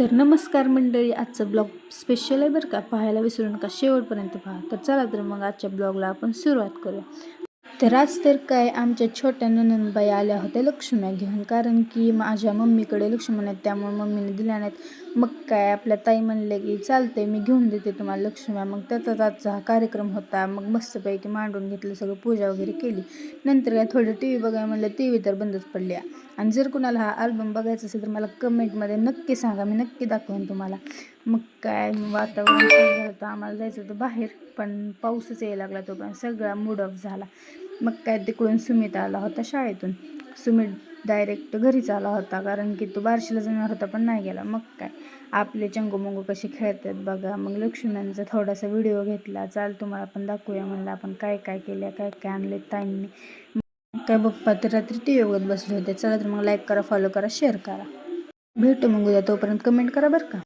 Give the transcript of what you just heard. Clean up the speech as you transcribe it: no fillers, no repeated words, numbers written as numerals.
तर नमस्कार मंडळी, आजचा ब्लॉग स्पेशल आहे बरं का. पाहायला विसरू नका, शेवटपर्यंत पहा. तर चला तर मग आजच्या ब्लॉगला आपण सुरुवात करूया. तर आज तर काय आमच्या छोट्या नणंदबाई आल्या होत्या लक्ष्म्या घेऊन, कारण की माझ्या मम्मीकडे लक्ष्मण आहेत, त्यामुळे मम्मीने दिल्या नाहीत. मग काय आपल्या ताई म्हणले की चालते, मी घेऊन देते तुम्हाला लक्ष्म्या. मग त्याचाच आजचा हा कार्यक्रम होता. मग मस्तपैकी मांडून घेतलं सगळं, पूजा वगैरे केली. नंतर काय थोडं टी व्ही बघायला म्हणलं, टी व्ही तर बंदच पडली. आणि जर कुणाला हा अल्बम बघायचा असेल तर मला कमेंटमध्ये नक्की सांगा, मी नक्की दाखवेन तुम्हाला. मग काय वातावरण झालं होतं, आम्हाला जायचं होतं बाहेर, पण पाऊसच यायला लागला, तो पण सगळा मूड ऑफ झाला. मग काय तिकडून सुमित आला होता शाळेतून. सुमित डायरेक्ट घरीच आला होता, कारण की तो बार्शीला जाणार होता पण नाही गेला. मग काय आपले चंगू कसे खेळतात बघा. मग लक्ष्मणांचा थोडासा व्हिडिओ घेतला, चाल तुम्हाला पण दाखवूया म्हणलं आपण काय काय केलं, काय काय आणले ताईंनी. काय पप्पा तर रात्री टी व्ही बघत बसले होते. चला तर मग लाईक करा, फॉलो करा, शेअर करा. भेटू मग उद्या, तोपर्यंत कमेंट करा बरं का.